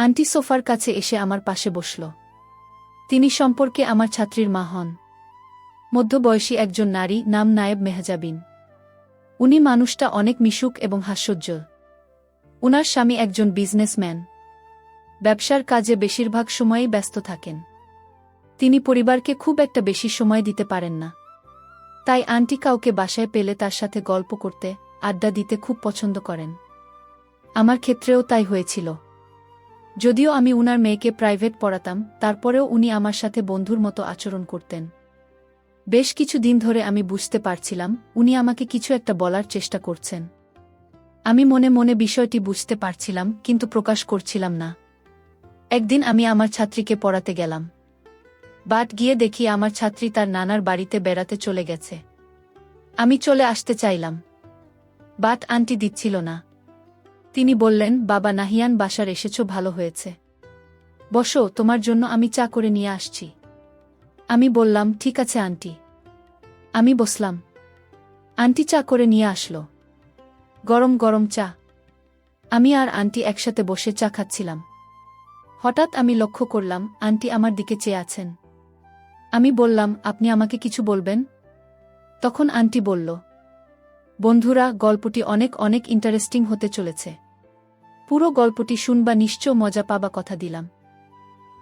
Aunty সোফার কাছে এসে আমার পাশে বসল। তিনি সম্পর্কে আমার ছাত্রীর মা হন। মধ্যবয়সী একজন নারী, নাম নায়েব মেহজাবিন। উনি মানুষটা অনেক মিশুক এবং হাস্যোজ্জ্বল। উনার স্বামী একজন বিজনেসম্যান, ব্যবসার কাজে বেশিরভাগ সময়ই ব্যস্ত থাকেন। তিনি পরিবারকে খুব একটা বেশি সময় দিতে পারেন না। তাই আন্টি কাউকে বাসায় পেলে তার সাথে গল্প করতে, আড্ডা দিতে খুব পছন্দ করেন। আমার ক্ষেত্রেও তাই হয়েছিল। যদিও আমি উনার মেয়েকে প্রাইভেট পড়াতাম, তারপরেও উনি আমার সাথে বন্ধুর মতো আচরণ করতেন। বেশ কিছু দিন ধরে আমি বুঝতে পারছিলাম উনি আমাকে কিছু একটা বলার চেষ্টা করছেন। আমি মনে মনে বিষয়টি বুঝতে পারছিলাম, কিন্তু প্রকাশ করছিলাম না। একদিন আমি আমার ছাত্রীকে পড়াতে গেলাম। বাট গিয়ে দেখি আমার ছাত্রী তার নানার বাড়িতে বেড়াতে চলে গেছে। আমি চলে আসতে চাইলাম, বাট আন্টি দিচ্ছিল না। তিনি বললেন, বাবা নাহিয়ান বাসার এসেছো, ভালো হয়েছে, বসো, তোমার জন্য আমি চা করে নিয়ে আসছি। আমি বললাম, ঠিক আছে আন্টি। আমি বসলাম। আন্টি চা করে নিয়ে আসলো, গরম গরম চা। আমি আর আন্টি একসাথে বসে চা খাচ্ছিলাম। হঠাৎ আমি লক্ষ্য করলাম আন্টি আমার দিকে চেয়ে আছেন। আমি বললাম, আপনি আমাকে কিছু বলবেন? তখন আন্টি বলল, বন্ধুরা, গল্পটি অনেক অনেক ইন্টারেস্টিং হতে চলেছে। পুরো গল্পটি শুনবা, নিশ্চয় মজা পাবা, কথা দিলাম।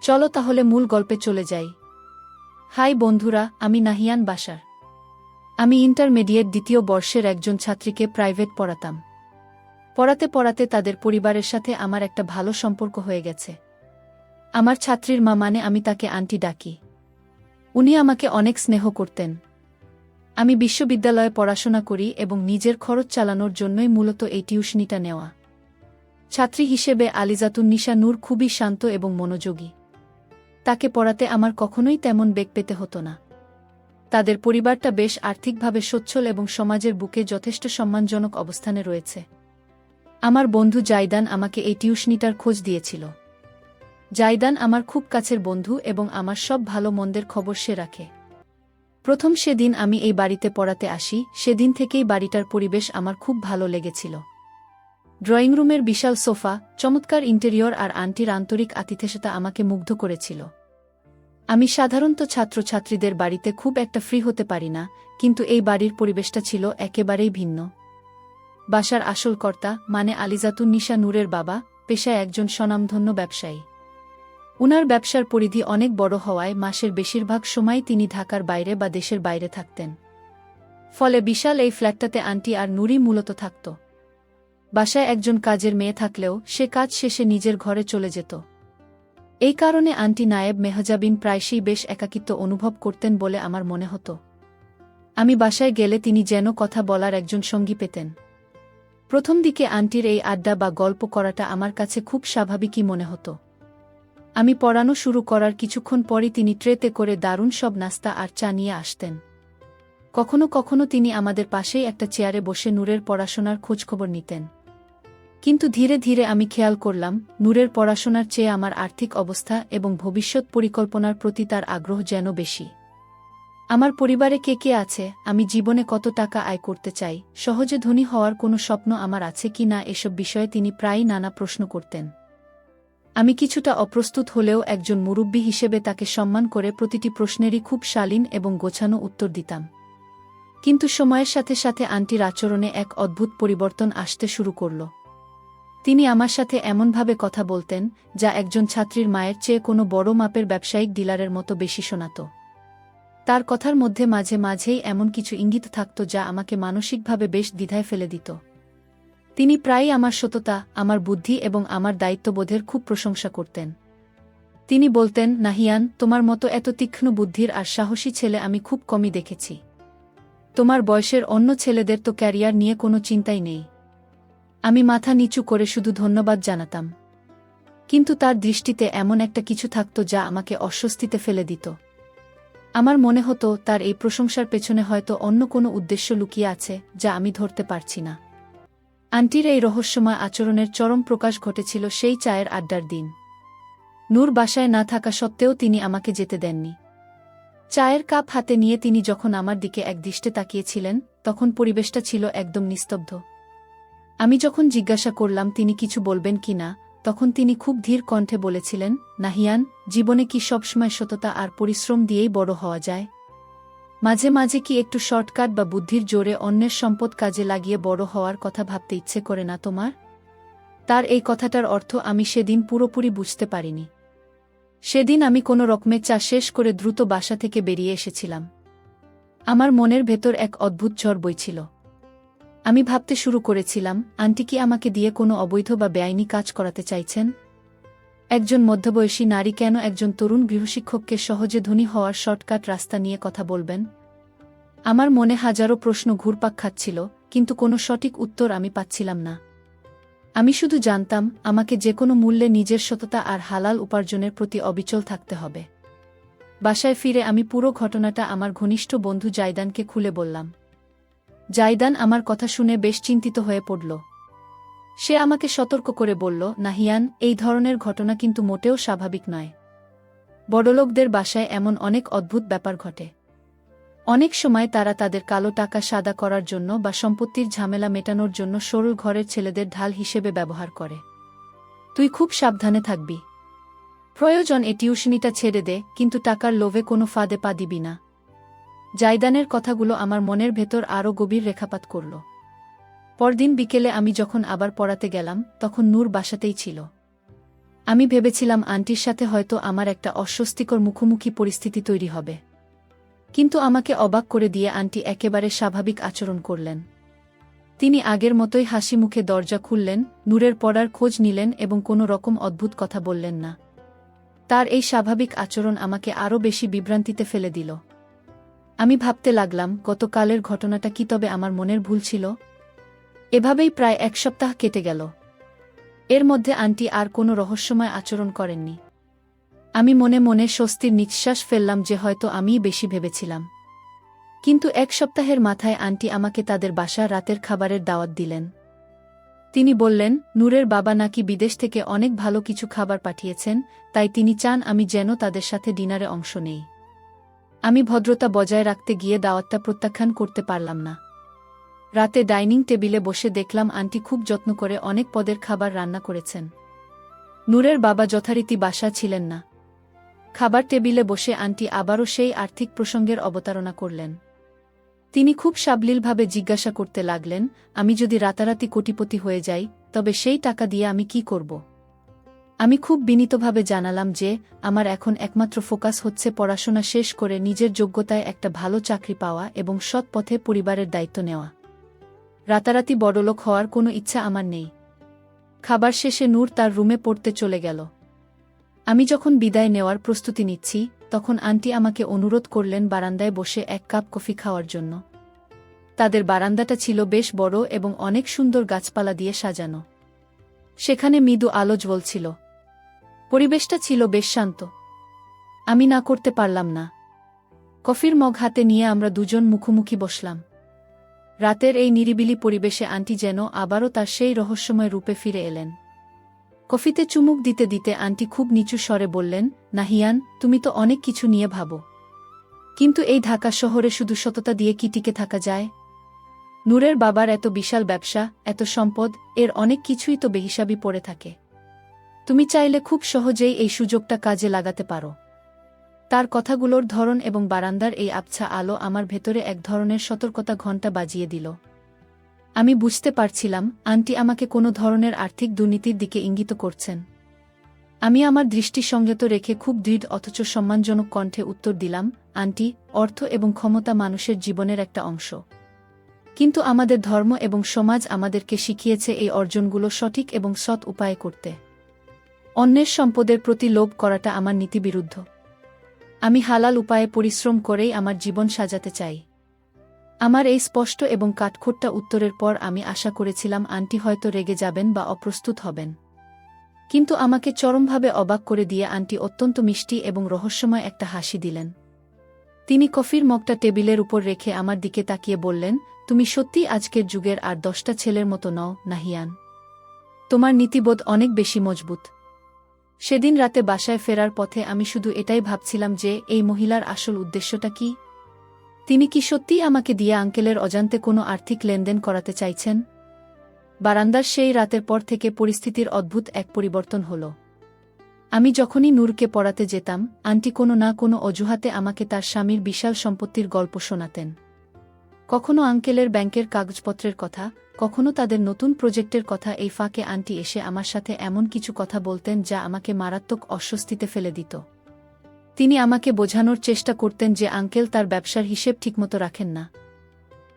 চলো তাহলে মূল গল্পে চলে যাই। হাই বন্ধুরা, আমি নাহিয়ান বাশার। আমি ইন্টারমিডিয়েট দ্বিতীয় বর্ষের একজন ছাত্রীকে প্রাইভেট পড়াতাম। পড়াতে পড়াতে তাদের পরিবারের সাথে আমার একটা ভালো সম্পর্ক হয়ে গেছে। আমার ছাত্রীর মা, মানে আমি তাকে আন্টি ডাকি, উনি আমাকে অনেক স্নেহ করতেন। আমি বিশ্ববিদ্যালয়ে পড়াশোনা করি এবং নিজের খরচ চালানোর জন্যই মূলত এই টিউশনিটা নেওয়া। ছাত্রী হিসেবে আলিজাতুন্নিসা নূর খুবই শান্ত এবং মনোযোগী। তাকে পড়াতে আমার কখনোই তেমন বেগ পেতে হতো না। তাদের পরিবারটা বেশ আর্থিকভাবে সচ্ছল এবং সমাজের বুকে যথেষ্ট সম্মানজনক অবস্থানে রয়েছে। আমার বন্ধু জাইদান আমাকে এই টিউশনিটার খোঁজ দিয়েছিল। জাইদান আমার খুব কাছের বন্ধু এবং আমার সব ভালো মন্দের খবর সে রাখে। প্রথম সেদিন আমি এই বাড়িতে পড়াতে আসি, সেদিন থেকেই বাড়িটার পরিবেশ আমার খুব ভালো লেগেছিল। ড্রয়িং রুমের বিশাল সোফা, চমৎকার ইন্টেরিয়র আর আন্টির আন্তরিক আতিথেয়তা আমাকে মুগ্ধ করেছিল। আমি সাধারণত ছাত্রছাত্রীদের বাড়িতে খুব একটা ফ্রি হতে পারি না, কিন্তু এই বাড়ির পরিবেশটা ছিল একেবারেই ভিন্ন। বাসার আসল কর্তা, মানে আলিজাতুন্নিসা নূরের বাবা, পেশায় একজন স্বনামধন্য ব্যবসায়ী। উনার ব্যবসার পরিধি অনেক বড় হওয়ায় মাসের বেশিরভাগ সময় তিনি ঢাকার বাইরে বা দেশের বাইরে থাকতেন। ফলে বিশাল এই ফ্ল্যাটটাতে আন্টি আর নুরি মূলত থাকত। বাসায় একজন কাজের মেয়ে থাকলেও সে কাজ শেষে নিজের ঘরে চলে যেত। এই কারণে আন্টি নায়েব মেহজাবিন প্রায়শই বেশ একাকিত্ব অনুভব করতেন বলে আমার মনে হতো। আমি বাসায় গেলে তিনি যেন কথা বলার একজন সঙ্গী পেতেন। প্রথম দিকে আন্টির এই আড্ডা বা গল্প করাটা আমার কাছে খুব স্বাভাবিকই মনে হতো। আমি পড়ানো শুরু করার কিছুক্ষণ পরই তিনি ট্রেতে করে দারুণ সব নাস্তা আর চা নিয়ে আসতেন। কখনো কখনো তিনি আমাদের পাশেই একটা চেয়ারে বসে নূরের পড়াশোনার খোঁজখবর নিতেন। কিন্তু ধীরে ধীরে আমি খেয়াল করলাম নূরের পড়াশোনার চেয়ে আমার আর্থিক অবস্থা এবং ভবিষ্যৎ পরিকল্পনার প্রতি তার আগ্রহ যেন বেশি। আমার পরিবারে কে কে আছে, আমি জীবনে কত টাকা আয় করতে চাই, সহজে ধনী হওয়ার কোনো স্বপ্ন আমার আছে কি না, এসব বিষয়ে তিনি প্রায়ই নানা প্রশ্ন করতেন। আমি কিছুটা অপ্রস্তুত হলেও একজন মুরব্বী হিসেবে তাকে সম্মান করে প্রতিটি প্রশ্নেরই খুব শালীন এবং গোছানো উত্তর দিতাম। কিন্তু সময়ের সাথে সাথে আন্টির আচরণে এক অদ্ভুত পরিবর্তন আসতে শুরু করল। তিনি আমার সাথে এমনভাবে কথা বলতেন যা একজন ছাত্রীর মায়ের চেয়ে কোনো বড় মাপের ব্যবসায়িক ডিলারের মতো বেশি শোনাত। তার কথার মধ্যে মাঝে মাঝেই এমন কিছু ইঙ্গিত থাকত যা আমাকে মানসিকভাবে বেশ দ্বিধায় ফেলে দিত। তিনি প্রায়ই আমার সততা, আমার বুদ্ধি এবং আমার দায়িত্ববোধের খুব প্রশংসা করতেন। তিনি বলতেন, নাহিয়ান, তোমার মতো এত তীক্ষ্ণ বুদ্ধির আর সাহসী ছেলে আমি খুব কমই দেখেছি। তোমার বয়সের অন্য ছেলেদের তো ক্যারিয়ার নিয়ে কোনো চিন্তাই নেই। আমি মাথা নিচু করে শুধু ধন্যবাদ জানাতাম। কিন্তু তার দৃষ্টিতে এমন একটা কিছু থাকত যা আমাকে অস্বস্তিতে ফেলে দিত। আমার মনে হতো তার এই প্রশংসার পেছনে হয়তো অন্য কোনো উদ্দেশ্য লুকিয়ে আছে যা আমি ধরতে পারছি না। আন্টির এই রহস্যময় আচরণের চরম প্রকাশ ঘটেছিল সেই চায়ের আড্ডার দিন। নূর বাসায় না থাকা সত্ত্বেও তিনি আমাকে যেতে দেননি। চায়ের কাপ হাতে নিয়ে তিনি যখন আমার দিকে একদৃষ্টে তাকিয়েছিলেন, তখন পরিবেশটা ছিল একদম নিস্তব্ধ। আমি যখন জিজ্ঞাসা করলাম তিনি কিছু বলবেন কিনা, তখন তিনি খুব ধীর কণ্ঠে বলেছিলেন, নাহিয়ান, জীবনে কি সবসময় সততা আর পরিশ্রম দিয়েই বড় হওয়া যায়? মাঝে মাঝে কি একটু শর্টকাট বা বুদ্ধির জোরে অন্যের সম্পদ কাজে লাগিয়ে বড় হওয়ার কথা ভাবতে ইচ্ছে করে না তোমার? তার এই কথাটার অর্থ আমি সেদিন পুরোপুরি বুঝতে পারিনি। সেদিন আমি কোনো রকমে চা শেষ করে দ্রুত বাসা থেকে বেরিয়ে এসেছিলাম। আমার মনের ভেতর এক অদ্ভুত ঝড় বইছিল। আমি ভাবতে শুরু করেছিলাম, আন্টি কি আমাকে দিয়ে কোনো অবৈধ বা বেআইনি কাজ করাতে চাইছেন? একজন মধ্যবয়সী নারী কেন একজন তরুণ গৃহশিক্ষককে সহজে ধনী হওয়ার শর্টকাট রাস্তা নিয়ে কথা বলবেন? আমার মনে হাজারো প্রশ্ন ঘুরপাক খাচ্ছিল, কিন্তু কোনো সঠিক উত্তর আমি পাচ্ছিলাম না। আমি শুধু জানতাম, আমাকে যে কোনো মূল্যে নিজের সততা আর হালাল উপার্জনের প্রতি অবিচল থাকতে হবে। বাসায় ফিরে আমি পুরো ঘটনাটা আমার ঘনিষ্ঠ বন্ধু জাইদানকে খুলে বললাম। জাইদান আমার কথা শুনে বেশ চিন্তিত হয়ে পড়ল। সে আমাকে সতর্ক করে বলল, নাহিয়ান, এই ধরনের ঘটনা কিন্তু মোটেও স্বাভাবিক নয়। বড়লোকদের বাসায় এমন অনেক অদ্ভুত ব্যাপার ঘটে। অনেক সময় তারা তাদের কালো টাকা সাদা করার জন্য বা সম্পত্তির ঝামেলা মেটানোর জন্য সরল ঘরের ছেলেদের ঢাল হিসেবে ব্যবহার করে। তুই খুব সাবধানে থাকবি। প্রয়োজন এ টিউশনিটা ছেড়ে দে, কিন্তু টাকার লোভে কোনো ফাঁদে পা দিবি না। জাইদানের কথাগুলো আমার মনের ভেতর আরও গভীর রেখাপাত করল। পরদিন বিকেলে আমি যখন আবার পড়াতে গেলাম, তখন নূর বাসাতেই ছিল। আমি ভেবেছিলাম আন্টির সাথে হয়তো আমার একটা অস্বস্তিকর মুখোমুখি পরিস্থিতি তৈরি হবে। কিন্তু আমাকে অবাক করে দিয়ে আন্টি একেবারে স্বাভাবিক আচরণ করলেন। তিনি আগের মতোই হাসি মুখে দরজা খুললেন, নূরের পড়ার খোঁজ নিলেন এবং কোনো রকম অদ্ভুত কথা বললেন না। তার এই স্বাভাবিক আচরণ আমাকে আরও বেশি বিভ্রান্তিতে ফেলে দিল। আমি ভাবতে লাগলাম, গতকালের ঘটনাটা কি তবে আমার মনের ভুল ছিল? এভাবেই প্রায় এক সপ্তাহ কেটে গেল। এর মধ্যে আন্টি আর কোনো রহস্যময় আচরণ করেননি। আমি মনে মনে স্বস্তির নিঃশ্বাস ফেললাম যে হয়তো আমিই বেশি ভেবেছিলাম। কিন্তু এক সপ্তাহের মাথায় আন্টি আমাকে তাদের বাসা রাতের খাবারের দাওয়াত দিলেন। তিনি বললেন, নূরের বাবা নাকি বিদেশ থেকে অনেক ভালো কিছু খাবার পাঠিয়েছেন, তাই তিনি চান আমি যেন তাদের সাথে ডিনারে অংশ নেই। আমি ভদ্রতা বজায় রাখতে গিয়ে দাওয়াতটা প্রত্যাখ্যান করতে পারলাম না। রাতে ডাইনিং টেবিলে বসে দেখলাম আন্টি খুব যত্ন করে অনেক পদের খাবার রান্না করেছেন। নূরের বাবা যথারীতি বাসা ছিলেন না। খাবার টেবিলে বসে আন্টি আবারও সেই আর্থিক প্রসঙ্গের অবতারণা করলেন। তিনি খুব সাবলীলভাবে জিজ্ঞাসা করতে লাগলেন, আমি যদি রাতারাতি কোটিপতি হয়ে যাই, তবে সেই টাকা দিয়ে আমি কি করব? আমি খুব বিনীতভাবে জানালাম যে আমার এখন একমাত্র ফোকাস হচ্ছে পড়াশোনা শেষ করে নিজের যোগ্যতায় একটা ভালো চাকরি পাওয়া এবং সৎ পথে পরিবারের দায়িত্ব নেওয়া। রাতারাতি বড়লোক হওয়ার কোনো ইচ্ছা আমার নেই। খাবার শেষে নূর তার রুমে পড়তে চলে গেল। আমি যখন বিদায় নেওয়ার প্রস্তুতি নিচ্ছি, তখন আন্টি আমাকে অনুরোধ করলেন বারান্দায় বসে এক কাপ কফি খাওয়ার জন্য। তাদের বারান্দাটা ছিল বেশ বড় এবং অনেক সুন্দর গাছপালা দিয়ে সাজানো। সেখানে মৃদু আলো জ্বলছিল। পরিবেশটা ছিল বেশ শান্ত। আমি না করতে পারলাম না। কফির মগ হাতে নিয়ে আমরা দুজন মুখোমুখি বসলাম। রাতের এই নিরিবিলি পরিবেশে আন্টি যেন আবারও তার সেই রহস্যময় রূপে ফিরে এলেন। কফিতে চুমুক দিতে দিতে আন্টি খুব নিচু স্বরে বললেন, নাহিয়ান, তুমি তো অনেক কিছু নিয়ে ভাবো, কিন্তু এই ঢাকা শহরে শুধু সততা দিয়ে কি টিকে থাকা যায়? নূরের বাবার এত বিশাল ব্যবসা, এত সম্পদ, এর অনেক কিছুই তো বেহিসাবি পড়ে থাকে। তুমি চাইলে খুব সহজেই এই সুযোগটা কাজে লাগাতে পারো। তার কথাগুলোর ধরন এবং বারান্দার এই আবছা আলো আমার ভেতরে এক ধরনের সতর্কতা ঘণ্টা বাজিয়ে দিল। আমি বুঝতে পারছিলাম আন্টি আমাকে কোনো ধরনের আর্থিক দুর্নীতির দিকে ইঙ্গিত করছেন। আমি আমার দৃষ্টি সংযত রেখে খুব দৃঢ় অথচ সম্মানজনক কণ্ঠে উত্তর দিলাম, আন্টি, অর্থ এবং ক্ষমতা মানুষের জীবনের একটা অংশ। কিন্তু আমাদের ধর্ম এবং সমাজ আমাদেরকে শিখিয়েছে এই অর্জনগুলো সঠিক এবং সৎ উপায়ে করতে। অন্যের সম্পদের প্রতি লোভ করাটা আমার নীতিবিরুদ্ধ। আমি হালাল উপায়ে পরিশ্রম করেই আমার জীবন সাজাতে চাই। আমার এই স্পষ্ট এবং কাঠখোট্টা উত্তরের পর আমি আশা করেছিলাম আন্টি হয়তো রেগে যাবেন বা অপ্রস্তুত হবেন। কিন্তু আমাকে চরমভাবে অবাক করে দিয়ে আন্টি অত্যন্ত মিষ্টি এবং রহস্যময় একটা হাসি দিলেন। তিনি কফির মগটা টেবিলের উপর রেখে আমার দিকে তাকিয়ে বললেন, তুমি সত্যিই আজকের যুগের আর 10টা ছেলের মতো নও, নাহিয়ান। তোমার নীতিবোধ অনেক বেশি মজবুত। সেদিন রাতে বাসায় ফেরার পথে আমি শুধু এটাই ভাবছিলাম যে এই মহিলার আসল উদ্দেশ্যটা কি? তিনি কি সত্যিই আমাকে দিয়ে আঙ্কেলের অজান্তে কোনো আর্থিক লেনদেন করাতে চাইছেন? বারান্দার সেই রাতের পর থেকে পরিস্থিতির অদ্ভুত এক পরিবর্তন হল। আমি যখনই নূরকে পড়াতে যেতাম, আন্টি কোনো না কোনো অজুহাতে আমাকে তার স্বামীর বিশাল সম্পত্তির গল্প শোনাতেন। কখনো আঙ্কেলের ব্যাংকের কাগজপত্রের কথা, কখনো তাদের নতুন প্রজেক্টের কথা। এই ফাঁকে আন্টি এসে আমার সাথে এমন কিছু কথা বলতেন যা আমাকে মারাত্মক অস্বস্তিতে ফেলে দিত। তিনি আমাকে বোঝানোর চেষ্টা করতেন যে আঙ্কেল তার ব্যবসার হিসেব ঠিকমতো রাখেন না।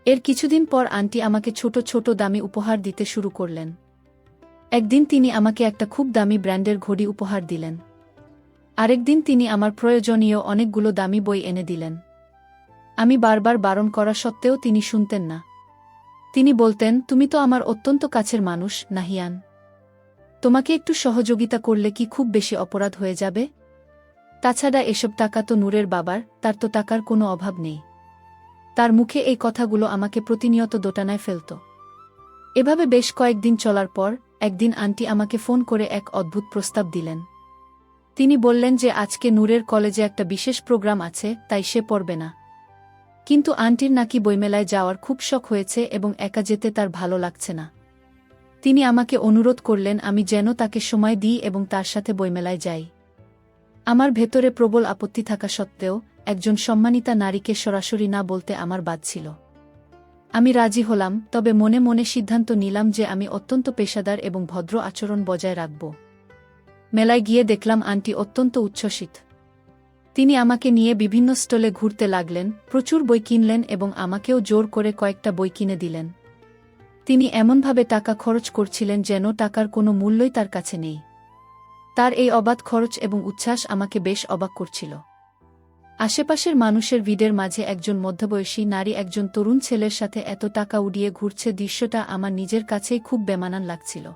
এর কিছুদিন পর আন্টি আমাকে ছোট ছোট দামি উপহার দিতে শুরু করলেন। একদিন তিনি আমাকে একটা খুব দামি ব্র্যান্ডের ঘড়ি উপহার দিলেন। আরেকদিন তিনি আমার প্রয়োজনীয় অনেকগুলো দামি বই এনে দিলেন। আমি বারবার বারণ করা সত্ত্বেও তিনি শুনতেন না। তিনি বলতেন, তুমি তো আমার অত্যন্ত কাছের মানুষ, নাহিয়ান। তোমাকে একটু সহযোগিতা করলে কি খুব বেশি অপরাধ হয়ে যাবে? তাছাড়া এসব টাকা তো নূরের বাবার, তার তো টাকার কোনো অভাব নেই। তার মুখে এই কথাগুলো আমাকে প্রতিনিয়ত দোটানায় ফেলত। এভাবে বেশ কয়েকদিন চলার পর একদিন আন্টি আমাকে ফোন করে এক অদ্ভুত প্রস্তাব দিলেন। তিনি বললেন যে আজকে নূরের কলেজে একটা বিশেষ প্রোগ্রাম আছে, তাই সে পড়বে না। কিন্তু আন্টির নাকি বইমেলায় যাওয়ার খুব শখ হয়েছে এবং একা যেতে তার ভালো লাগছে না। তিনি আমাকে অনুরোধ করলেন আমি যেন তাকে সময় দিই এবং তার সাথে বইমেলায় যাই। আমার ভেতরে প্রবল আপত্তি থাকা সত্ত্বেও একজন সম্মানিতা নারীকে সরাসরি না বলতে আমার বাদ ছিল। আমি রাজি হলাম, তবে মনে মনে সিদ্ধান্ত নিলাম যে আমি অত্যন্ত পেশাদার এবং ভদ্র আচরণ বজায় রাখব। মেলায় গিয়ে দেখলাম আন্টি অত্যন্ত উচ্ছ্বসিত। তিনি আমাকে নিয়ে বিভিন্ন স্টলে ঘুরতে লাগলেন, প্রচুর বই কিনলেন এবং আমাকেও জোর করে কয়েকটা বই কিনে দিলেন। তিনি এমনভাবে টাকা খরচ করছিলেন যেন টাকার কোনো মূল্যই তার কাছে নেই। তার এই অবাধ খরচ এবং উচ্ছ্বাস আমাকে বেশ অবাক করছিল। আশেপাশের মানুষের ভিড়ের মাঝে একজন মধ্যবয়সী নারী একজন তরুণ ছেলের সাথে এত টাকা উড়িয়ে ঘুরছে, দৃশ্যটা আমার নিজের কাছেই খুব বেমানান লাগছিল।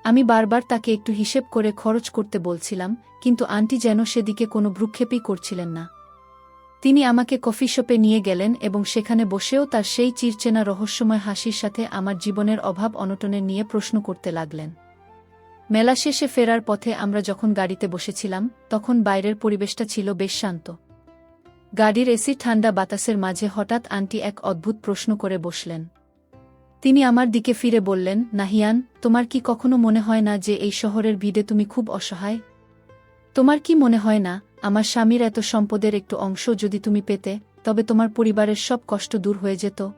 আমি বারবার তাকে একটু হিসেব করে খরচ করতে বলছিলাম, কিন্তু আন্টি যেন সেদিকে কোনো ভ্রুক্ষেপই করছিলেন না। তিনি আমাকে কফি শপে নিয়ে গেলেন এবং সেখানে বসেও তার সেই চিরচেনা রহস্যময় হাসির সাথে আমার জীবনের অভাব অনটনের নিয়ে প্রশ্ন করতে লাগলেন। মেলা শেষে ফেরার পথে আমরা যখন গাড়িতে বসেছিলাম, তখন বাইরের পরিবেশটা ছিল বেশ শান্ত। গাড়ির এসি ঠান্ডা বাতাসের মাঝে হঠাৎ আন্টি এক অদ্ভুত প্রশ্ন করে বসলেন। তিনি আমার দিকে ফিরে বললেন, নাহিয়ান, তোমার কি কখনো মনে হয় না যে এই শহরের ভিড়ে তুমি খুব অসহায়? তোমার কি মনে হয় না, আমার স্বামীর এত সম্পদের একটু অংশ যদি তুমি পেতে, তবে তোমার পরিবারের সব কষ্ট দূর হয়ে যেত?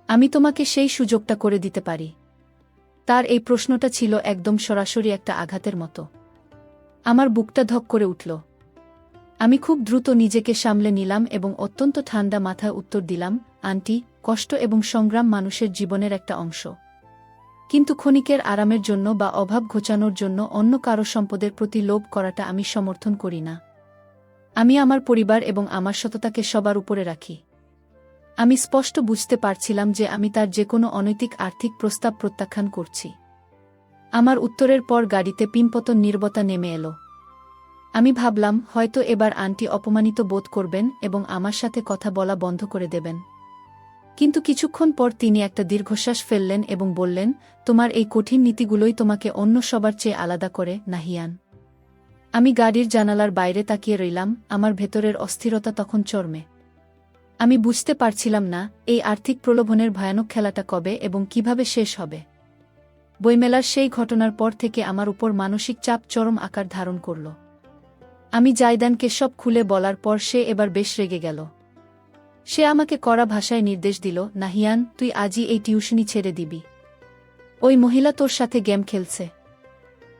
আমি তোমাকে সেই সুযোগটা করে দিতে পারি। তার এই প্রশ্নটা ছিল একদম সরাসরি একটা আঘাতের মতো। আমার বুকটা ধক করে উঠল। আমি খুব দ্রুত নিজেকে সামলে নিলাম এবং অত্যন্ত ঠান্ডা মাথায় উত্তর দিলাম, আন্টি, কষ্ট এবং সংগ্রাম মানুষের জীবনের একটা অংশ। কিন্তু ক্ষণিকের আরামের জন্য বা অভাব ঘোচানোর জন্য অন্য কারো সম্পদের প্রতি লোভ করাটা আমি সমর্থন করি না। আমি আমার পরিবার এবং আমার সততাকে সবার উপরে রাখি। আমি স্পষ্ট বুঝতে পারছিলাম যে আমি তার যেকোনো অনৈতিক আর্থিক প্রস্তাব প্রত্যাখ্যান করছি। আমার উত্তরের পর গাড়িতে পিনপতন নীরবতা নেমে এলো। আমি ভাবলাম, হয়তো এবার আন্টি অপমানিত বোধ করবেন এবং আমার সাথে কথা বলা বন্ধ করে দেবেন। কিন্তু কিছুক্ষণ পর তিনি একটা দীর্ঘশ্বাস ফেললেন এবং বললেন, তোমার এই কঠিন নীতিগুলোই তোমাকে অন্য সবার চেয়ে আলাদা করে, নাহিয়ান। আমি গাড়ির জানালার বাইরে তাকিয়ে রইলাম, আমার ভেতরের অস্থিরতা তখন চরমে। আমি বুঝতে পারছিলাম না, এই আর্থিক প্রলোভনের ভয়ানক খেলাটা কবে এবং কিভাবে শেষ হবে। বইমেলার সেই ঘটনার পর থেকে আমার উপর মানসিক চাপ চরম আকার ধারণ করল। আমি জাইদানকে সব খুলে বলার পর সে এবার বেশ রেগে গেল। সে আমাকে কড়া ভাষায় নির্দেশ দিল, নাহিয়ান, তুই আজই এই টিউশনি ছেড়ে দিবি। ওই মহিলা তোর সাথে গেম খেলছে।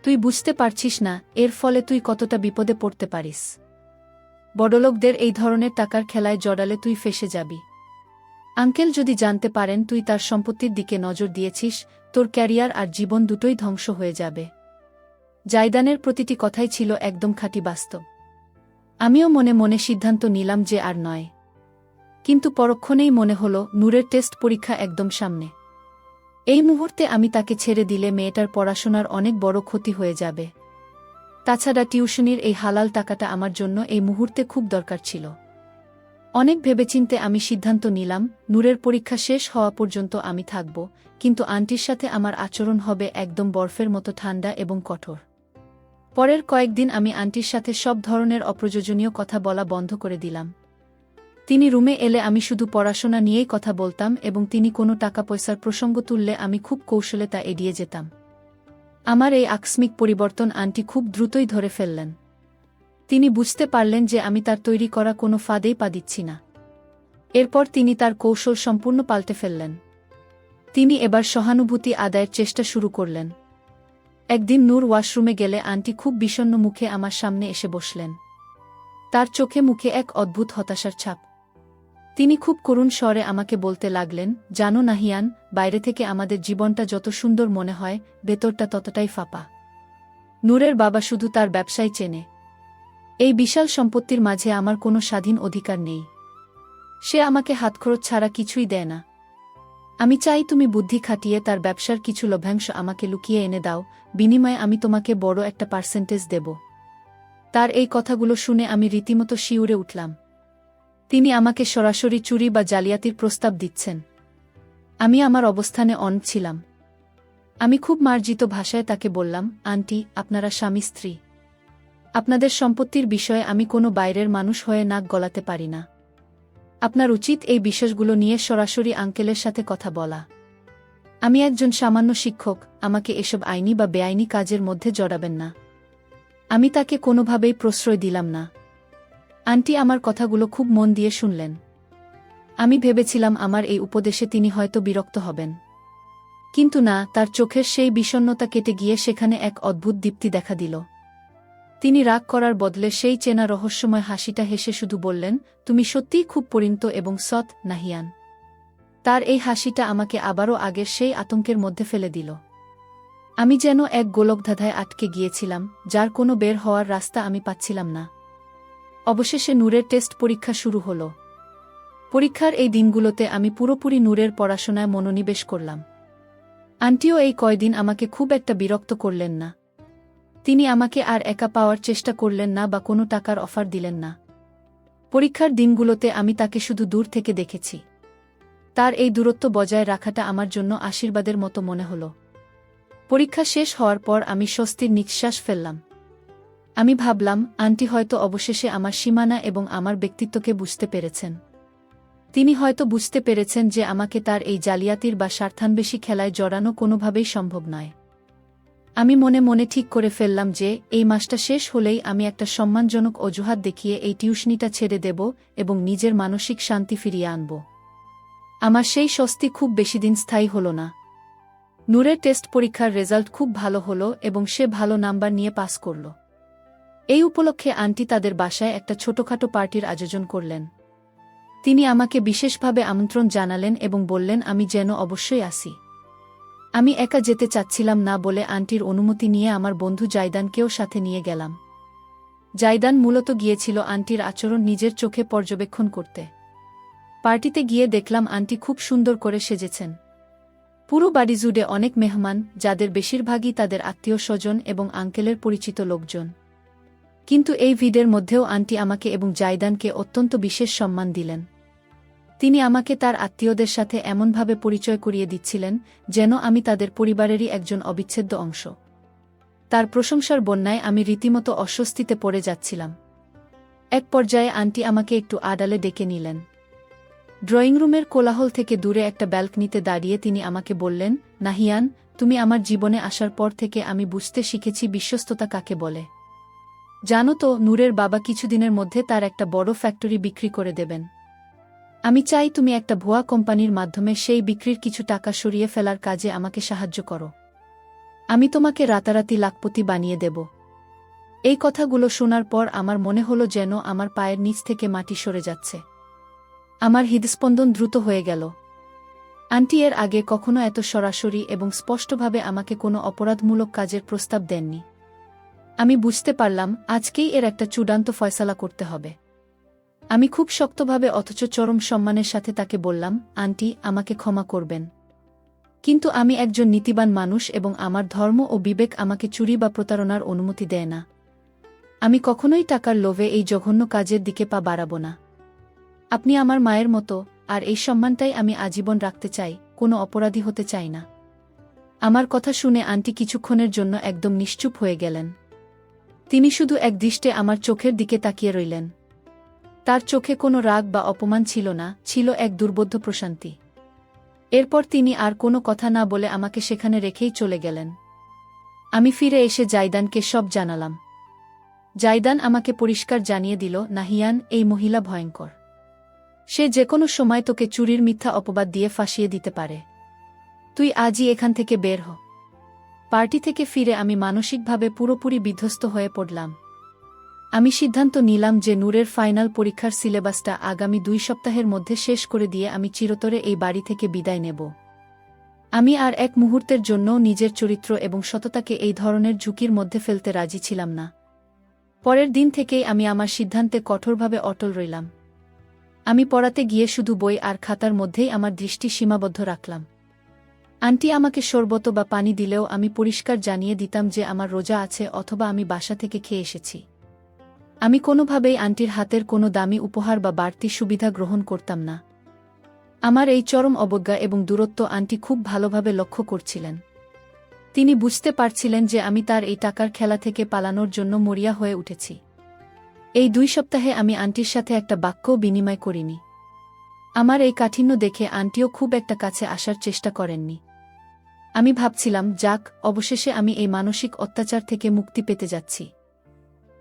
তুই বুঝতে পারছিস না এর ফলে তুই কতটা বিপদে পড়তে পারিস। বড়লোকদের এই ধরনের টাকার খেলায় জড়ালে তুই ফেঁসে যাবি। আঙ্কেল যদি জানতে পারেন তুই তার সম্পত্তির দিকে নজর দিয়েছিস, তোর ক্যারিয়ার আর জীবন দুটোই ধ্বংস হয়ে যাবে। জাইদানের প্রতিটি কথাই ছিল একদম খাঁটি বাস্তব। আমিও মনে মনে সিদ্ধান্ত নিলাম যে আর নয়। কিন্তু পরক্ষণেই মনে হলো, নূরের টেস্ট পরীক্ষা একদম সামনে। এই মুহূর্তে আমি তাকে ছেড়ে দিলে মেয়েটার পড়াশোনার অনেক বড় ক্ষতি হয়ে যাবে। তাছাড়া টিউশনির এই হালাল টাকাটা আমার জন্য এই মুহূর্তে খুব দরকার ছিল। অনেক ভেবেচিন্তে আমি সিদ্ধান্ত নিলাম, নূরের পরীক্ষা শেষ হওয়া পর্যন্ত আমি থাকব, কিন্তু আন্টির সাথে আমার আচরণ হবে একদম বরফের মতো ঠান্ডা এবং কঠোর। পরের কয়েকদিন আমি আন্টির সাথে সব ধরনের অপ্রয়োজনীয় কথা বলা বন্ধ করে দিলাম। তিনি রুমে এলে আমি শুধু পড়াশোনা নিয়েই কথা বলতাম এবং তিনি কোনো টাকা পয়সার প্রসঙ্গ তুললে আমি খুব কৌশলে তা এড়িয়ে যেতাম। আমার এই আকস্মিক পরিবর্তন আন্টি খুব দ্রুতই ধরে ফেললেন। তিনি বুঝতে পারলেন যে আমি তার তৈরি করা কোনো ফাঁদেই পা দিচ্ছি না। এরপর তিনি তার কৌশল সম্পূর্ণ পাল্টে ফেললেন। তিনি এবার সহানুভূতি আদায়ের চেষ্টা শুরু করলেন। একদিন নূর ওয়াশরুমে গেলে আন্টি খুব বিষণ্ণ মুখে আমার সামনে এসে বসলেন। তার চোখে মুখে এক অদ্ভুত হতাশার ছাপ। তিনি খুব করুণ স্বরে আমাকে বলতে লাগলেন, জানো নাহিয়ান, বাইরে থেকে আমাদের জীবনটা যত সুন্দর মনে হয়, ভেতরটা ততটাই ফাঁপা। নূরের বাবা শুধু তার ব্যবসায় চেনে। এই বিশাল সম্পত্তির মাঝে আমার কোনো স্বাধীন অধিকার নেই। সে আমাকে হাতখরচ ছাড়া কিছুই দেয় না। আমি চাই তুমি বুদ্ধি খাটিয়ে তার ব্যবসার কিছু লভ্যাংশ আমাকে লুকিয়ে এনে দাও, বিনিময়ে আমি তোমাকে বড় একটা পার্সেন্টেজ দেব। তার এই কথাগুলো শুনে আমি রীতিমতো শিউরে উঠলাম। তিনি আমাকে সরাসরি চুরি বা জালিয়াতির প্রস্তাব দিচ্ছেন। আমি আমার অবস্থানে অনড় ছিলাম। আমি খুব মার্জিত ভাষায় তাকে বললাম, আন্টি, আপনারা স্বামী স্ত্রী। আপনাদের সম্পত্তির বিষয়ে আমি কোনো বাইরের মানুষ হয়ে নাক গলাতে পারি না। আপনার উচিত এই বিষয়গুলো নিয়ে সরাসরি আঙ্কেলের সাথে কথা বলা। আমি একজন সামান্য শিক্ষক, আমাকে এসব আইনি বা বেআইনি কাজের মধ্যে জড়াবেন না। আমি তাকে কোনোভাবেই প্রশ্রয় দিলাম না। আন্টি আমার কথাগুলো খুব মন দিয়ে শুনলেন। আমি ভেবেছিলাম আমার এই উপদেশে তিনি হয়তো বিরক্ত হবেন। কিন্তু না, তার চোখের সেই বিষণ্ণতা কেটে গিয়ে সেখানে এক অদ্ভুত দীপ্তি দেখা দিল। তিনি রাগ করার বদলে সেই চেনা রহস্যময় হাসিটা হেসে শুধু বললেন, তুমি সত্যিই খুব পরিণত এবং সৎ, নাহিয়ান। তার এই হাসিটা আমাকে আবারও আগের সেই আতঙ্কের মধ্যে ফেলে দিল। আমি যেন এক গোলকধাঁধায় আটকে গিয়েছিলাম, যার কোনো বের হওয়ার রাস্তা আমি পাচ্ছিলাম না। অবশেষে নূরের টেস্ট পরীক্ষা শুরু হল। পরীক্ষার এই দিনগুলোতে আমি পুরোপুরি নূরের পড়াশোনায় মনোনিবেশ করলাম। আন্টিও এই কয়দিন আমাকে খুব একটা বিরক্ত করলেন না। তিনি আমাকে আর একা পাওয়ার চেষ্টা করলেন না বা কোনো টাকার অফার দিলেন না। পরীক্ষার দিনগুলোতে আমি তাকে শুধু দূর থেকে দেখেছি। তার এই দূরত্ব বজায় রাখাটা আমার জন্য আশীর্বাদের মতো মনে হল। পরীক্ষা শেষ হওয়ার পর আমি স্বস্তির নিঃশ্বাস ফেললাম। আমি ভাবলাম, আন্টি হয়তো অবশেষে আমার সীমানা এবং আমার ব্যক্তিত্বকে বুঝতে পেরেছেন। তিনি হয়তো বুঝতে পেরেছেন যে আমাকে তার এই জালিয়াতির বা স্বার্থান্বেষী খেলায় জড়ানো কোনোভাবেই সম্ভব নয়। আমি মনে মনে ঠিক করে ফেললাম যে এই মাসটা শেষ হলেই আমি একটা সম্মানজনক অজুহাত দেখিয়ে এই টিউশনিটা ছেড়ে দেব এবং নিজের মানসিক শান্তি ফিরিয়ে আনব। আমার সেই স্বস্তি খুব বেশিদিন স্থায়ী হল না। নূরের টেস্ট পরীক্ষার রেজাল্ট খুব ভালো হলো এবং সে ভালো নাম্বার নিয়ে পাস করল। এই উপলক্ষে আন্টি তাদের বাসায় একটা ছোটখাটো পার্টির আয়োজন করলেন। তিনি আমাকে বিশেষভাবে আমন্ত্রণ জানালেন এবং বললেন আমি যেন অবশ্যই আসি। আমি একা যেতে চাচ্ছিলাম না বলে আন্টির অনুমতি নিয়ে আমার বন্ধু জাইদানকেও সাথে নিয়ে গেলাম। জাইদান মূলত গিয়েছিল আন্টির আচরণ নিজের চোখে পর্যবেক্ষণ করতে। পার্টিতে গিয়ে দেখলাম আন্টি খুব সুন্দর করে সেজেছেন। পুরো বাড়ি জুড়ে অনেক মেহমান, যাদের বেশিরভাগই তাদের আত্মীয় স্বজন এবং আঙ্কেলের পরিচিত লোকজন। কিন্তু এই ভিড়ের মধ্যেও আন্টি আমাকে এবং জাইদানকে অত্যন্ত বিশেষ সম্মান দিলেন। তিনি আমাকে তার আত্মীয়দের সাথে এমনভাবে পরিচয় করিয়ে দিচ্ছিলেন যেন আমি তাদের পরিবারেরই একজন অবিচ্ছেদ্য অংশ। তার প্রশংসার বন্যায় আমি রীতিমতো অস্বস্তিতে পড়ে যাচ্ছিলাম। এক পর্যায়ে আন্টি আমাকে একটু আড়ালে ডেকে নিলেন। ড্রয়িং রুমের কোলাহল থেকে দূরে একটা ব্যালকনিতে দাঁড়িয়ে তিনি আমাকে বললেন, নাহিয়ান, তুমি আমার জীবনে আসার পর থেকে আমি বুঝতে শিখেছি বিশ্বস্ততা কাকে বলে। জানো তো, নূরের বাবা কিছুদিনের মধ্যে তার একটা বড় ফ্যাক্টরি বিক্রি করে দেবেন। আমি চাই তুমি একটা ভুয়া কোম্পানির মাধ্যমে সেই বিক্রির কিছু টাকা সরিয়ে ফেলার কাজে আমাকে সাহায্য করো। আমি তোমাকে রাতারাতি লাখপতি বানিয়ে দেব। এই কথাগুলো শোনার পর আমার মনে হলো যেন আমার পায়ের নিচ থেকে মাটি সরে যাচ্ছে। আমার হৃদস্পন্দন দ্রুত হয়ে গেল। আন্টি এর আগে কখনো এত সরাসরি এবং স্পষ্টভাবে আমাকে কোনো অপরাধমূলক কাজের প্রস্তাব দেননি। আমি বুঝতে পারলাম আজকেই এর একটা চূড়ান্ত ফয়সালা করতে হবে। আমি খুব শক্তভাবে অথচ চরম সম্মানের সাথে তাকে বললাম, আন্টি, আমাকে ক্ষমা করবেন। কিন্তু আমি একজন নীতিবান মানুষ এবং আমার ধর্ম ও বিবেক আমাকে চুরি বা প্রতারণার অনুমতি দেয় না। আমি কখনোই টাকার লোভে এই জঘন্য কাজের দিকে পা বাড়াব না। আপনি আমার মায়ের মতো, আর এই সম্মানটাই আমি আজীবন রাখতে চাই, কোনো অপরাধী হতে চাই না। আমার কথা শুনে আন্টি কিছুক্ষণের জন্য একদম নিশ্চুপ হয়ে গেলেন। তিনি শুধু একদৃষ্টে আমার চোখের দিকে তাকিয়ে রইলেন। তার চোখে কোনো রাগ বা অপমান ছিল না, ছিল এক দুর্বোধ্য প্রশান্তি। এরপর তিনি আর কোনো কথা না বলে আমাকে সেখানে রেখেই চলে গেলেন। আমি ফিরে এসে জাইদানকে সব জানালাম। জাইদান আমাকে পরিষ্কার জানিয়ে দিল, নাহিয়ান, এই মহিলা ভয়ঙ্কর। সে যে কোনো সময় তোকে চুরির মিথ্যা অপবাদ দিয়ে ফাঁসিয়ে দিতে পারে। তুই আজই এখান থেকে বের হ। পার্টি থেকে ফিরে আমি মানসিকভাবে পুরোপুরি বিধ্বস্ত হয়ে পড়লাম। আমি সিদ্ধান্ত নিলাম যে নূরের ফাইনাল পরীক্ষার সিলেবাসটা আগামী 2 সপ্তাহের মধ্যে শেষ করে দিয়ে আমি চিরতরে এই বাড়ি থেকে বিদায় নেব। আমি আর এক মুহূর্তের জন্যও নিজের চরিত্র এবং সততাকে এই ধরনের ঝুঁকির মধ্যে ফেলতে রাজি ছিলাম না। পরের দিন থেকেই আমি আমার সিদ্ধান্তে কঠোরভাবে অটল রইলাম। আমি পড়াতে গিয়ে শুধু বই আর খাতার মধ্যেই আমার দৃষ্টি সীমাবদ্ধ রাখলাম। আন্টি আমাকে শরবত বা পানি দিলেও আমি পরিষ্কার জানিয়ে দিতাম যে আমার রোজা আছে অথবা আমি বাসা থেকে খেয়ে এসেছি। আমি কোনোভাবেই আন্টির হাতের কোনো দামি উপহার বা বাড়তি সুবিধা গ্রহণ করতাম না। আমার এই চরম অবজ্ঞা এবং দূরত্ব আন্টি খুব ভালোভাবে লক্ষ্য করছিলেন। তিনি বুঝতে পারছিলেন যে আমি তার এই টাকার খেলা থেকে পালানোর জন্য মরিয়া হয়ে উঠেছি। এই 2 সপ্তাহে আমি আন্টির সাথে একটা বাক্যও বিনিময় করিনি। আমার এই কাঠিন্য দেখে আন্টিও খুব একটা কাছে আসার চেষ্টা করেননি। আমি ভাবছিলাম, যাক, অবশেষে আমি এই মানসিক অত্যাচার থেকে মুক্তি পেতে যাচ্ছি।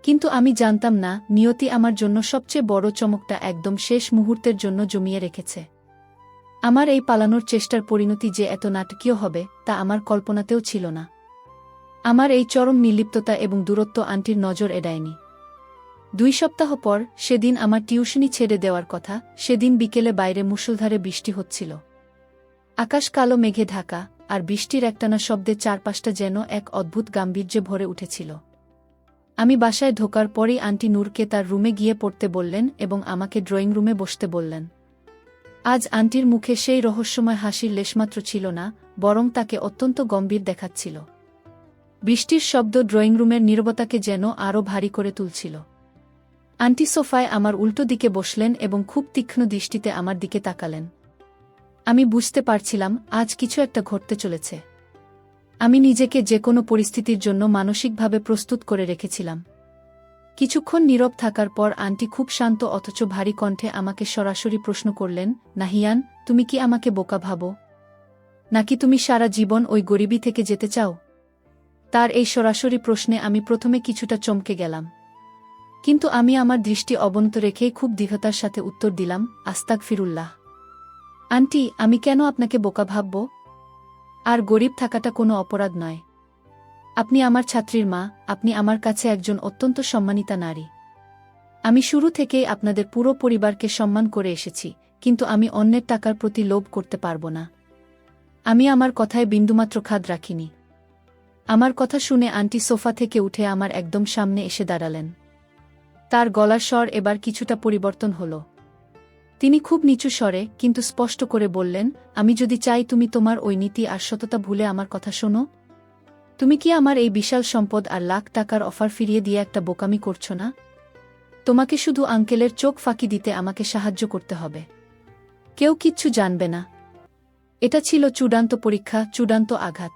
কিন্তু আমি জানতাম না, নিয়তি আমার জন্য সবচেয়ে বড় চমকটা একদম শেষ মুহূর্তের জন্য জমিয়ে রেখেছে। আমার এই পালানোর চেষ্টার পরিণতি যে এত নাটকীয় হবে তা আমার কল্পনাতেও ছিল না। আমার এই চরম নির্লিপ্ততা এবং দূরত্ব আন্টির নজর এড়ায়নি। 2 সপ্তাহ পর, সেদিন আমার টিউশনি ছেড়ে দেওয়ার কথা, সেদিন বিকেলে বাইরে মুষলধারে বৃষ্টি হচ্ছিল। আকাশ কালো মেঘে ঢাকা, আর বৃষ্টির একটানা শব্দে চারপাশটা যেন এক অদ্ভুত গাম্ভীর্যে ভরে উঠেছিল। আমি বাসায় ঢোকার পরই আন্টি নূরকে তার রুমে গিয়ে পড়তে বললেন এবং আমাকে ড্রয়িং রুমে বসতে বললেন। আজ আন্টির মুখে সেই রহস্যময় হাসির লেশমাত্র ছিল না, বরং তাকে অত্যন্ত গম্ভীর দেখাচ্ছিল। বৃষ্টির শব্দ ড্রয়িং রুমের নীরবতাকে যেন আরও ভারী করে তুলছিল। আন্টি সোফায় আমার উল্টো দিকে বসলেন এবং খুব তীক্ষ্ণ দৃষ্টিতে আমার দিকে তাকালেন। আমি বুঝতে পারছিলাম, আজ কিছু একটা ঘটতে চলেছে। আমি নিজেকে যে কোনো পরিস্থিতির জন্য মানসিকভাবে প্রস্তুত করে রেখেছিলাম। কিছুক্ষণ নীরব থাকার পর আন্টি খুব শান্ত অথচ ভারী কণ্ঠে আমাকে সরাসরি প্রশ্ন করলেন, নাহিয়ান, তুমি কি আমাকে বোকা ভাবো? নাকি তুমি সারা জীবন ওই গরিবি থেকে যেতে চাও? তার এই সরাসরি প্রশ্নে আমি প্রথমে কিছুটা চমকে গেলাম। কিন্তু আমি আমার দৃষ্টি অবনত রেখেই খুব দৃঢ়তার সাথে উত্তর দিলাম, আস্তাগফিরুল্লাহ। আন্টি, আমি কেন আপনাকে বোকা ভাবব? আর গরিব থাকাটা কোনো অপরাধ নয়। আপনি আমার ছাত্রীর মা, আপনি আমার কাছে একজন অত্যন্ত সম্মানিতা নারী। আমি শুরু থেকেই আপনাদের পুরো পরিবারকে সম্মান করে এসেছি, কিন্তু আমি অন্যের টাকার প্রতি লোভ করতে পারব না। আমি আমার কথায় বিন্দুমাত্র খাদ রাখিনি। আমার কথা শুনে আন্টি সোফা থেকে উঠে আমার একদম সামনে এসে দাঁড়ালেন। তার গলার স্বর এবার কিছুটা পরিবর্তন হল। তিনি খুব নিচু স্বরে কিন্তু স্পষ্ট করে বললেন, আমি যদি চাই তুমি তোমার ওই নীতি আর সততা ভুলে আমার কথা শোনো। তুমি কি আমার এই বিশাল সম্পদ আর লাখ টাকার অফার ফিরিয়ে দিয়ে একটা বোকামি করছো না? তোমাকে শুধু আঙ্কেলের চোখ ফাঁকি দিতে আমাকে সাহায্য করতে হবে। কেউ কিচ্ছু জানবে না। এটা ছিল চূড়ান্ত পরীক্ষা, চূড়ান্ত আঘাত।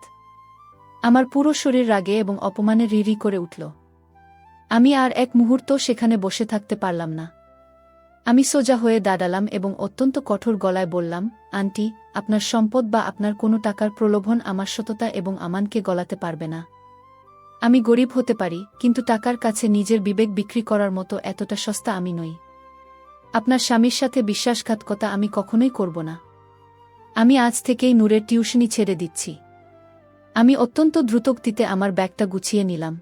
আমার পুরো শরীর রাগে এবং অপমানে রিরি করে উঠল। আমি আর এক মুহূর্ত সেখানে বসে থাকতে পারলাম না। আমি সোজা হয়ে দাঁড়ালাম এবং অত্যন্ত কঠোর গলায় বললাম, আন্টি, আপনার সম্পদ বা আপনার কোনো টাকার প্রলোভন আমার সততা এবং আমানকে গলাতে পারবে না। আমি গরিব হতে পারি, কিন্তু টাকার কাছে নিজের বিবেক বিক্রি করার মতো এতটা সস্তা আমি নই। আপনার স্বামীর সাথে বিশ্বাসঘাতকতা আমি কখনোই করব না। আমি আজ থেকেই নূরের টিউশনি ছেড়ে দিচ্ছি। আমি অত্যন্ত দ্রুতগতিতে আমার ব্যাগটা গুছিয়ে নিলাম।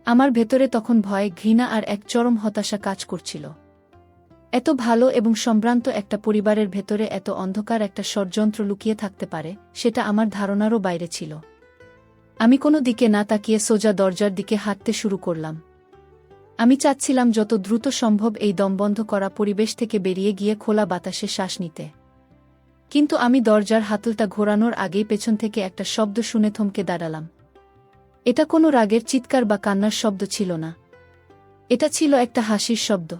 আমার ভেতরে তখন ভয়, ঘৃণা আর এক চরম হতাশা কাজ করছিল। এত ভালো এবং সম্ভ্রান্ত একটা পরিবারের ভেতরে এত অন্ধকার একটা ষড়যন্ত্র লুকিয়ে থাকতে পারে, সেটা আমার ধারণারও বাইরে ছিল। আমি কোনো দিকে না তাকিয়ে সোজা দরজার দিকে হাঁটতে শুরু করলাম। আমি চাচ্ছিলাম যত দ্রুত সম্ভব এই দমবন্ধ করা পরিবেশ থেকে বেরিয়ে গিয়ে খোলা বাতাসে শ্বাস নিতে। কিন্তু আমি দরজার হাতলটা ঘোরানোর আগেই পেছন থেকে একটা শব্দ শুনে থমকে দাঁড়ালাম। এটা কোনো রাগের চিৎকার বা কান্নার শব্দ ছিল না। এটা ছিল একটা হাসির শব্দ।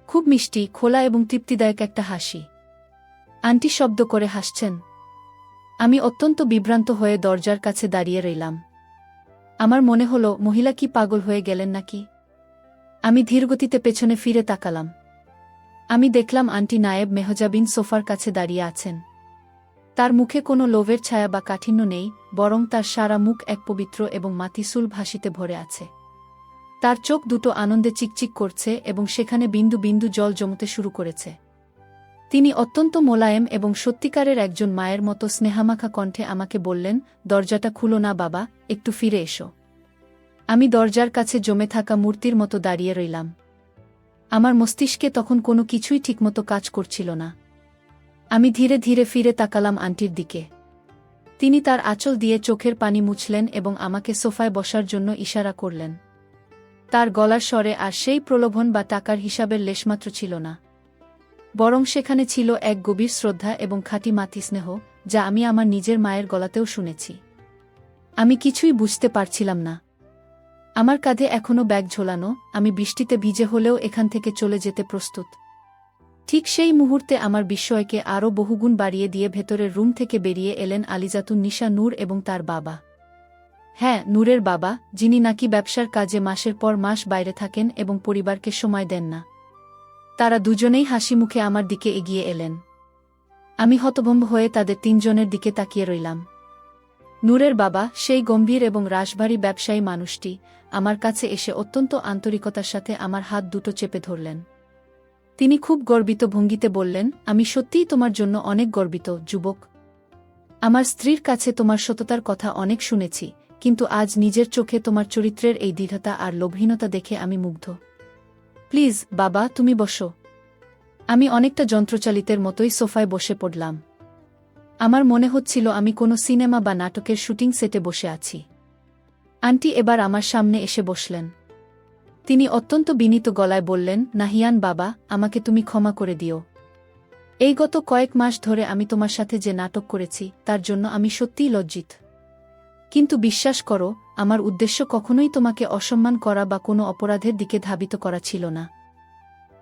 খুব মিষ্টি, খোলা এবং তৃপ্তিদায়ক একটা হাসি। আন্টি শব্দ করে হাসছেন। আমি অত্যন্ত বিভ্রান্ত হয়ে দরজার কাছে দাঁড়িয়ে রইলাম। আমার মনে হলো, মহিলা কি পাগল হয়ে গেলেন নাকি? আমি ধীরগতিতে পেছনে ফিরে তাকালাম। আমি দেখলাম আন্টি নায়েব মেহজাবিন সোফার কাছে দাঁড়িয়ে আছেন। তার মুখে কোনো লোভের ছায়া বা কাঠিন্য নেই, বরং তার সারা মুখ এক পবিত্র এবং মাতিসুল ভাসিতে ভরে আছে। তার চোখ দুটো আনন্দে চিকচিক করছে এবং সেখানে বিন্দু বিন্দু জল জমতে শুরু করেছে। তিনি অত্যন্ত মোলায়েম এবং সত্যিকারের একজন মায়ের মতো স্নেহামাখা কণ্ঠে আমাকে বললেন, দরজাটা খুলো না বাবা, একটু ফিরে এসো। আমি দরজার কাছে জমে থাকা মূর্তির মতো দাঁড়িয়ে রইলাম। আমার মস্তিষ্কে তখন কোনো কিছুই ঠিকমতো কাজ করছিল না। আমি ধীরে ধীরে ফিরে তাকালাম আন্টির দিকে। তিনি তার আঁচল দিয়ে চোখের পানি মুছলেন এবং আমাকে সোফায় বসার জন্য ইশারা করলেন। তার গলার স্বরে আর সেই প্রলোভন বা টাকার হিসাবের লেশমাত্র ছিল না, বরং সেখানে ছিল এক গভীর শ্রদ্ধা এবং খাঁটি মাতৃস্নেহ, যা আমি আমার নিজের মায়ের গলাতেও শুনেছি। আমি কিছুই বুঝতে পারছিলাম না। আমার কাঁধে এখনো ব্যাগ ঝোলানো, আমি বৃষ্টিতে ভিজে হলেও এখান থেকে চলে যেতে প্রস্তুত। ঠিক সেই মুহূর্তে আমার বিস্ময়কে আরও বহুগুণ বাড়িয়ে দিয়ে ভেতরের রুম থেকে বেরিয়ে এলেন আলিজাতুন নিশা নূর এবং তার বাবা। হ্যাঁ, নূরের বাবা, যিনি নাকি ব্যবসার কাজে মাসের পর মাস বাইরে থাকেন এবং পরিবারকে সময় দেন না। তারা দুজনেই হাসিমুখে আমার দিকে এগিয়ে এলেন। আমি হতভম্ব হয়ে তাদের তিনজনের দিকে তাকিয়ে রইলাম। নূরের বাবা, সেই গম্ভীর এবং রাশভারী ব্যবসায়ী মানুষটি, আমার কাছে এসে অত্যন্ত আন্তরিকতার সাথে আমার হাত দুটো চেপে ধরলেন। তিনি খুব গর্বিত ভঙ্গিতে বললেন, আমি সত্যিই তোমার জন্য অনেক গর্বিত, যুবক। আমার স্ত্রীর কাছে তোমার সততার কথা অনেক শুনেছি, কিন্তু আজ নিজের চোখে তোমার চরিত্রের এই দৃঢ়তা আর লোভহীনতা দেখে আমি মুগ্ধ। প্লিজ বাবা, তুমি বসো। আমি অনেকটা যন্ত্রচালিতের মতোই সোফায় বসে পড়লাম। আমার মনে হচ্ছিল আমি কোনো সিনেমা বা নাটকের শুটিং সেটে বসে আছি। আন্টি এবার আমার সামনে এসে বসলেন। তিনি অত্যন্ত বিনীত গলায় বললেন, নাহিয়ান বাবা, আমাকে তুমি ক্ষমা করে দিও। এই গত কয়েক মাস ধরে আমি তোমার সাথে যে নাটক করেছি, তার জন্য আমি সত্যিই লজ্জিত। কিন্তু বিশ্বাস করো, আমার উদ্দেশ্য কখনোই তোমাকে অসম্মান করা বা কোনো অপরাধের দিকে ধাবিত করা ছিল না।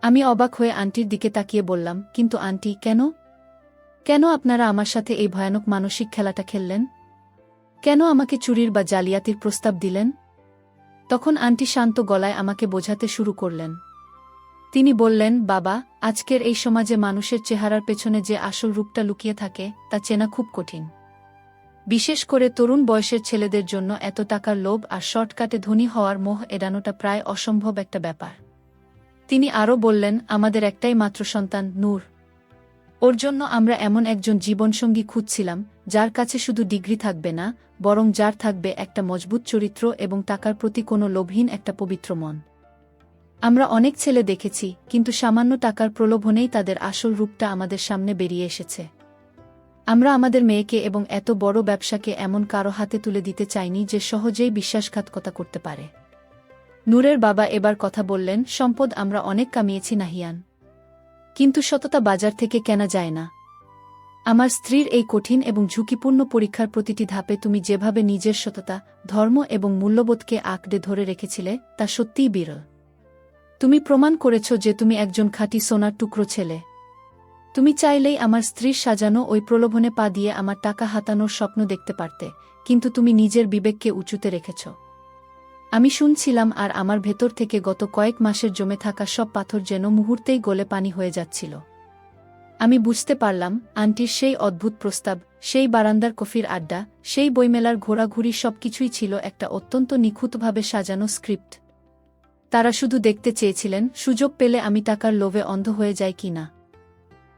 আমি অবাক হয়ে আন্টির দিকে তাকিয়ে বললাম, কিন্তু আন্টি, কেন? কেন আপনারা আমার সাথে এই ভয়ানক মানসিক খেলাটা খেললেন? কেন আমাকে চুরির বা জালিয়াতির প্রস্তাব দিলেন? তখন আন্টি শান্ত গলায় আমাকে বোঝাতে শুরু করলেন। তিনি বললেন, বাবা, আজকের এই সমাজে মানুষের চেহারার পেছনে যে আসল রূপটা লুকিয়ে থাকে, তা চেনা খুব কঠিন। বিশেষ করে তরুণ বয়সের ছেলেদের জন্য এত টাকার লোভ আর শর্টকাটে ধনী হওয়ার মোহ এড়ানোটা প্রায় অসম্ভব একটা ব্যাপার। তিনি আরও বললেন, আমাদের একটাই মাত্র সন্তান, নূর। ওর জন্য আমরা এমন একজন জীবনসঙ্গী খুঁজছিলাম, যার কাছে শুধু ডিগ্রি থাকবে না, বরং যার থাকবে একটা মজবুত চরিত্র এবং টাকার প্রতি কোনো লোভহীন একটা পবিত্র মন। আমরা অনেক ছেলে দেখেছি, কিন্তু সামান্য টাকার প্রলোভনেই তাদের আসল রূপটা আমাদের সামনে বেরিয়ে এসেছে। আমরা আমাদের মেয়েকে এবং এত বড় ব্যবসাকে এমন কারো হাতে তুলে দিতে চাইনি যে সহজেই বিশ্বাসঘাতকতা করতে পারে। নূরের বাবা এবার কথা বললেন, সম্পদ আমরা অনেক কামিয়েছি নাহিয়ান, কিন্তু সততা বাজার থেকে কেনা যায় না। আমার স্ত্রীর এই কঠিন এবং ঝুঁকিপূর্ণ পরীক্ষার প্রতিটি ধাপে তুমি যেভাবে নিজের সততা, ধর্ম এবং মূল্যবোধকে আঁকড়ে ধরে রেখেছিলে, তা সত্যিই বিরল। তুমি প্রমাণ করেছ যে তুমি একজন খাঁটি সোনার টুকরো ছেলে। তুমি চাইলেই আমার স্ত্রীর সাজানো ওই প্রলোভনে পা দিয়ে আমার টাকা হাতানোর স্বপ্ন দেখতে পারতে, কিন্তু তুমি নিজের বিবেককে উঁচুতে রেখেছ। আমি শুনছিলাম আর আমার ভেতর থেকে গত কয়েক মাসের জমে থাকা সব পাথর যেন মুহূর্তেই গলে পানি হয়ে যাচ্ছিল। আমি বুঝতে পারলাম, আন্টির সেই অদ্ভুত প্রস্তাব, সেই বারান্দার কফির আড্ডা, সেই বইমেলার ঘোরাঘুরি সবকিছুই ছিল একটা অত্যন্ত নিখুঁতভাবে সাজানো স্ক্রিপ্ট। তারা শুধু দেখতে চেয়েছিলেন সুযোগ পেলে আমি টাকার লোভে অন্ধ হয়ে যাই কি না।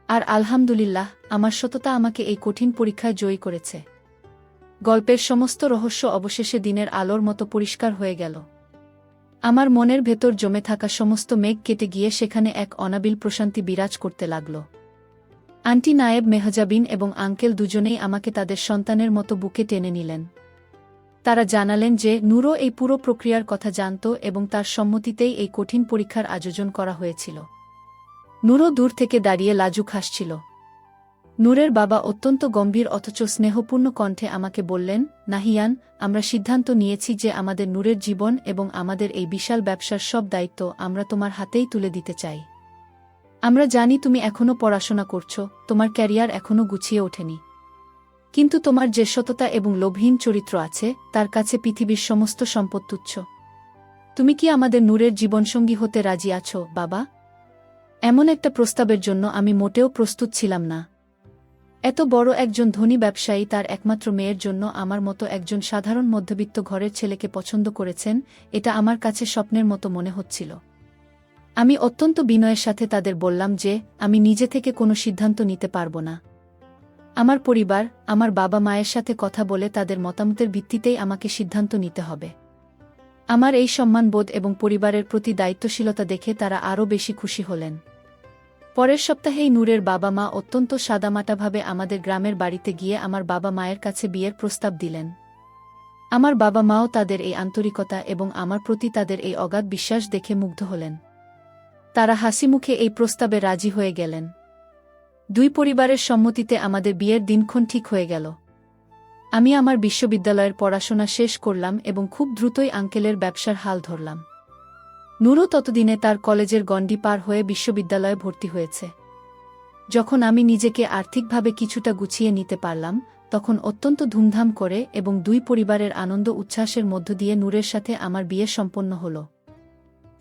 আর আলহামদুলিল্লাহ, আমার সততা আমাকে এই কঠিন পরীক্ষায় জয়ী করেছে। গল্পের সমস্ত রহস্য অবশেষে দিনের আলোর মতো পরিষ্কার হয়ে গেল। আমার মনের ভেতর জমে থাকা সমস্ত মেঘ কেটে গিয়ে সেখানে এক অনাবিল প্রশান্তি বিরাজ করতে লাগল। আন্টি নায়েব মেহজাবিন এবং আঙ্কেল দুজনেই আমাকে তাদের সন্তানের মতো বুকে টেনে নিলেন। তারা জানালেন যে নূরও এই পুরো প্রক্রিয়ার কথা জানত এবং তার সম্মতিতেই এই কঠিন পরীক্ষার আয়োজন করা হয়েছিল। নূরও দূর থেকে দাঁড়িয়ে লাজুক হাসছিল। নূরের বাবা অত্যন্ত গম্ভীর অথচ স্নেহপূর্ণ কণ্ঠে আমাকে বললেন, নাহিয়ান, আমরা সিদ্ধান্ত নিয়েছি যে আমাদের নূরের জীবন এবং আমাদের এই বিশাল ব্যবসার সব দায়িত্ব আমরা তোমার হাতেই তুলে দিতে চাই। আমরা জানি তুমি এখনও পড়াশোনা করছো, তোমার ক্যারিয়ার এখনও গুছিয়ে ওঠেনি, কিন্তু তোমার যে সততা এবং লোভহীন চরিত্র আছে, তার কাছে পৃথিবীর সমস্ত সম্পদ তুচ্ছ। তুমি কি আমাদের নূরের জীবনসঙ্গী হতে রাজি আছো, বাবা? এমন একটা প্রস্তাবের জন্য আমি মোটেও প্রস্তুত ছিলাম না। এত বড় একজন ধনী ব্যবসায়ী তার একমাত্র মেয়ের জন্য আমার মতো একজন সাধারণ মধ্যবিত্ত ঘরের ছেলেকে পছন্দ করেছেন, এটা আমার কাছে স্বপ্নের মতো মনে হচ্ছিল। আমি অত্যন্ত বিনয়ের সাথে তাদের বললাম যে আমি নিজে থেকে কোনো সিদ্ধান্ত নিতে পারব না। আমার পরিবার, আমার বাবা মায়ের সাথে কথা বলে তাদের মতামতের ভিত্তিতেই আমাকে সিদ্ধান্ত নিতে হবে। আমার এই সম্মানবোধ এবং পরিবারের প্রতি দায়িত্বশীলতা দেখে তারা আরও বেশি খুশি হলেন। পরের সপ্তাহেই নূরের বাবা মা অত্যন্ত সাদামাটাভাবে আমাদের গ্রামের বাড়িতে গিয়ে আমার বাবা মায়ের কাছে বিয়ের প্রস্তাব দিলেন। আমার বাবা মাও তাদের এই আন্তরিকতা এবং আমার প্রতি তাদের এই অগাধ বিশ্বাস দেখে মুগ্ধ হলেন। তারা হাসিমুখে এই প্রস্তাবে রাজি হয়ে গেলেন। দুই পরিবারের সম্মতিতে আমাদের বিয়ের দিনক্ষণ ঠিক হয়ে গেল। আমি আমার বিশ্ববিদ্যালয়ের পড়াশোনা শেষ করলাম এবং খুব দ্রুতই আঙ্কেলের ব্যবসার হাল ধরলাম। নূরও ততদিনে তার কলেজের গণ্ডি পার হয়ে বিশ্ববিদ্যালয়ে ভর্তি হয়েছে। যখন আমি নিজেকে আর্থিকভাবে কিছুটা গুছিয়ে নিতে পারলাম, তখন অত্যন্ত ধুমধাম করে এবং দুই পরিবারের আনন্দ উচ্ছ্বাসের মধ্য দিয়ে নূরের সাথে আমার বিয়ে সম্পন্ন হল।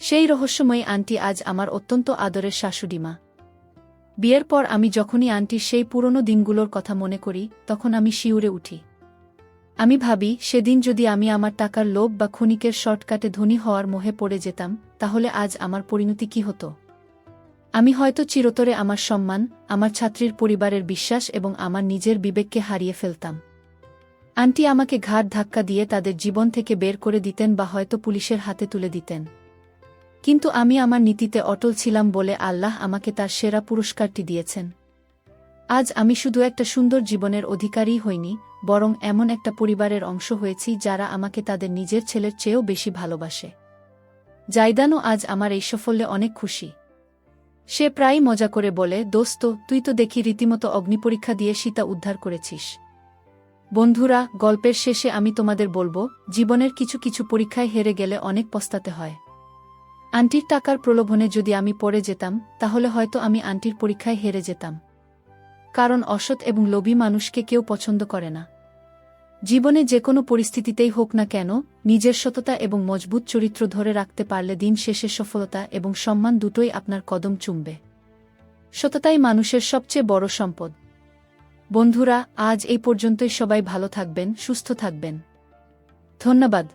সেই রহস্যময়ী আন্টি আজ আমার অত্যন্ত আদরের শাশুড়িমা। বিয়ের পর আমি যখনই আন্টির সেই পুরনো দিনগুলোর কথা মনে করি, তখন আমি শিউরে উঠি। আমি ভাবি, সেদিন যদি আমি আমার টাকার লোভ বা ক্ষণিকের শর্টকাটে ধনী হওয়ার মোহে পড়ে যেতাম, তাহলে আজ আমার পরিণতি কী হতো। আমি হয়তো চিরতরে আমার সম্মান, আমার ছাত্রীর পরিবারের বিশ্বাস এবং আমার নিজের বিবেককে হারিয়ে ফেলতাম। আন্টি আমাকে ঘাড় ধাক্কা দিয়ে তাদের জীবন থেকে বের করে দিতেন বা হয়তো পুলিশের হাতে তুলে দিতেন। কিন্তু আমি আমার নীতিতে অটল ছিলাম বলে আল্লাহ আমাকে তার সেরা পুরস্কারটি দিয়েছেন। আজ আমি শুধু একটা সুন্দর জীবনের অধিকারী হইনি, বরং এমন একটা পরিবারের অংশ হয়েছি যারা আমাকে তাদের নিজের ছেলের চেয়েও বেশি ভালোবাসে। জাইদানও আজ আমার এই সাফল্যে অনেক খুশি। সে প্রায়ই মজা করে বলে, দোস্ত, তুই তো দেখি রীতিমতো অগ্নিপরীক্ষা দিয়ে সীতা উদ্ধার করেছিস। বন্ধুরা, গল্পের শেষে আমি তোমাদের বলবো, জীবনের কিছু কিছু পরীক্ষায় হেরে গেলে অনেক পস্তাতে হয়। আন্টির টাকার প্রলোভনে যদি আমি পড়ে যেতাম, তাহলে হয়তো আমি আন্টির পরীক্ষায় হেরে যেতাম। কারণ অসৎ এবং লোভী মানুষকে কেউ পছন্দ করে না। জীবনে যে কোনো পরিস্থিতিতেই হোক না কেন, নিজের সততা এবং মজবুত চরিত্র ধরে রাখতে পারলে দিন শেষে সফলতা এবং সম্মান দুটোই আপনার কদম চুমবে। সততাই মানুষের সবচেয়ে বড় সম্পদ। বন্ধুরা, আজ এই পর্যন্তই। সবাই ভালো থাকবেন, সুস্থ থাকবেন। ধন্যবাদ।